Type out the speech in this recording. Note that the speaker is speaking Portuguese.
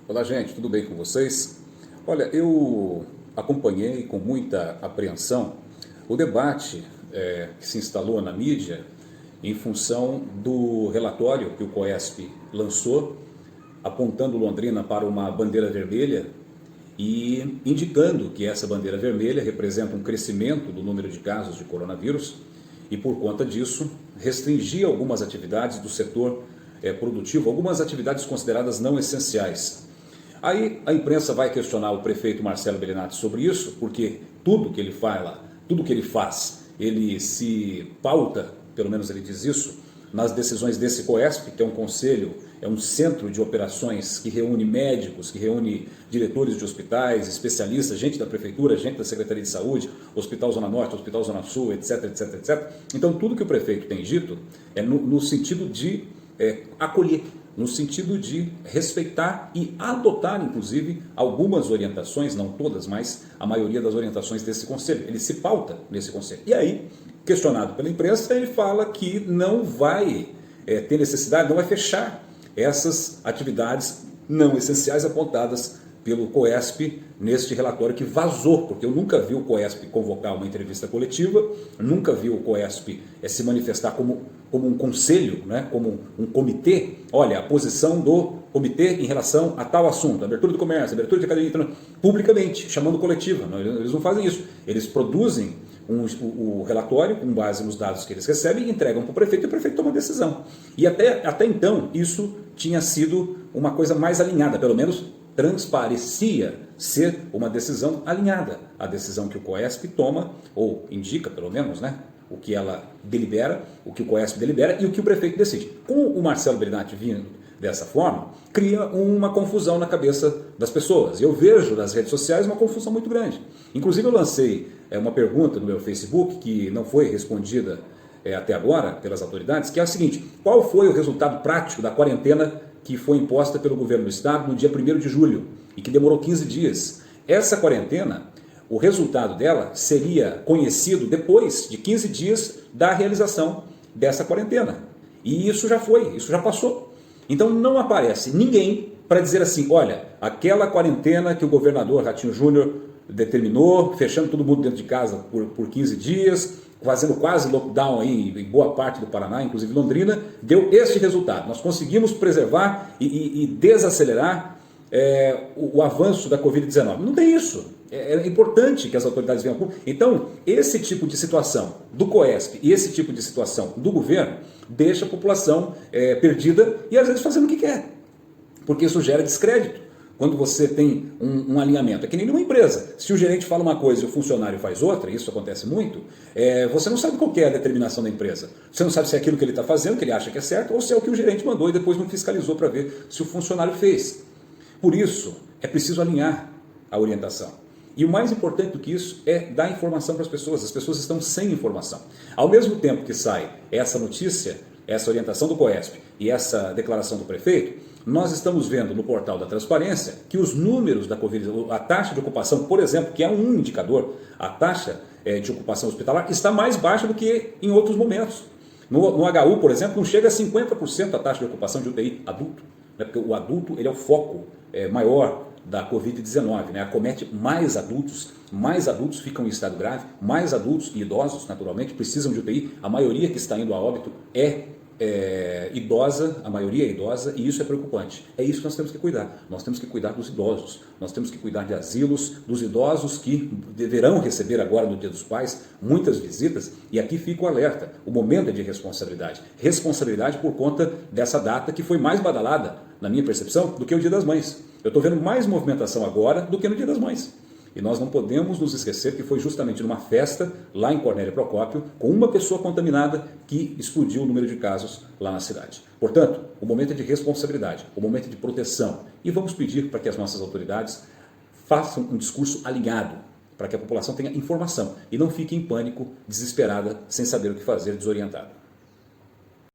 Olá, gente, tudo bem com vocês? Olha, eu acompanhei com muita apreensão o debate que se instalou na mídia em função do relatório que o COESP lançou, apontando Londrina para uma bandeira vermelha e indicando que essa bandeira vermelha representa um crescimento do número de casos de coronavírus e, por conta disso, restringia algumas atividades do setor produtivo, algumas atividades consideradas não essenciais. Aí a imprensa vai questionar o prefeito Marcelo Bellinati sobre isso, porque tudo que ele fala, tudo que ele faz, ele se pauta, pelo menos ele diz isso, nas decisões desse COESP, que é um conselho, é um centro de operações que reúne médicos, que reúne diretores de hospitais, especialistas, gente da prefeitura, gente da Secretaria de Saúde, Hospital Zona Norte, Hospital Zona Sul, etc, etc, etc. Então tudo que o prefeito tem dito é no sentido de acolher, no sentido de respeitar e adotar, inclusive, algumas orientações, não todas, mas a maioria das orientações desse conselho. Ele se pauta nesse conselho. E aí, questionado pela imprensa, ele fala que não vai ter necessidade, não vai fechar essas atividades não essenciais apontadas pelo COESP neste relatório que vazou, porque eu nunca vi o COESP convocar uma entrevista coletiva, nunca vi o COESP se manifestar como um conselho, né, como um comitê. Olha, a posição do comitê em relação a tal assunto, abertura do comércio, abertura de academia, publicamente, chamando coletiva. Não, eles não fazem isso. Eles produzem o relatório com base nos dados que eles recebem e entregam para o prefeito e o prefeito toma a decisão. E até então isso tinha sido uma coisa mais alinhada, pelo menos transparecia ser uma decisão alinhada. A decisão que o COESP toma, ou indica pelo menos, né, o que ela delibera, o que o COESP delibera e o que o prefeito decide. Com o Marcelo Bellinati vindo dessa forma, cria uma confusão na cabeça das pessoas. Eu vejo nas redes sociais uma confusão muito grande. Inclusive eu lancei uma pergunta no meu Facebook que não foi respondida até agora pelas autoridades, que é a seguinte: qual foi o resultado prático da quarentena que foi imposta pelo governo do estado no dia 1º de julho e que demorou 15 dias? Essa quarentena, o resultado dela seria conhecido depois de 15 dias da realização dessa quarentena. E isso já foi, isso já passou. Então não aparece ninguém para dizer assim: olha, aquela quarentena que o governador Ratinho Júnior determinou, fechando todo mundo dentro de casa por 15 dias, fazendo quase lockdown aí em boa parte do Paraná, inclusive Londrina, deu este resultado. Nós conseguimos preservar e desacelerar o avanço da Covid-19. Não tem isso. É importante que as autoridades venham. Então, esse tipo de situação do COESP e esse tipo de situação do governo deixa a população perdida e às vezes fazendo o que quer, porque isso gera descrédito. Quando você tem um alinhamento, é que nem numa empresa. Se o gerente fala uma coisa e o funcionário faz outra, e isso acontece muito, você não sabe qual é a determinação da empresa. Você não sabe se é aquilo que ele está fazendo, que ele acha que é certo, ou se é o que o gerente mandou e depois não fiscalizou para ver se o funcionário fez. Por isso, é preciso alinhar a orientação. E o mais importante do que isso é dar informação para as pessoas estão sem informação. Ao mesmo tempo que sai essa notícia, essa orientação do COESP e essa declaração do prefeito, nós estamos vendo no portal da transparência que os números da Covid, a taxa de ocupação, por exemplo, que é um indicador, a taxa de ocupação hospitalar está mais baixa do que em outros momentos. No HU, por exemplo, não chega a 50% a taxa de ocupação de UTI adulto, né? Porque o adulto ele é o foco maior da Covid-19, né? Acomete mais adultos ficam em estado grave, mais adultos e idosos, naturalmente, precisam de UTI. A maioria que está indo a óbito é idosa, a maioria é idosa, e isso é preocupante. É isso que nós temos que cuidar. Nós temos que cuidar dos idosos, nós temos que cuidar de asilos, dos idosos que deverão receber agora no Dia dos Pais muitas visitas, e aqui fica o alerta. O momento é de responsabilidade. Responsabilidade por conta dessa data que foi mais badalada, na minha percepção, do que o Dia das Mães. Eu estou vendo mais movimentação agora do que no Dia das Mães. E nós não podemos nos esquecer que foi justamente numa festa lá em Cornélio Procópio, com uma pessoa contaminada, que explodiu o número de casos lá na cidade. Portanto, o momento é de responsabilidade, o momento é de proteção. E vamos pedir para que as nossas autoridades façam um discurso alinhado, para que a população tenha informação e não fique em pânico, desesperada, sem saber o que fazer, desorientada.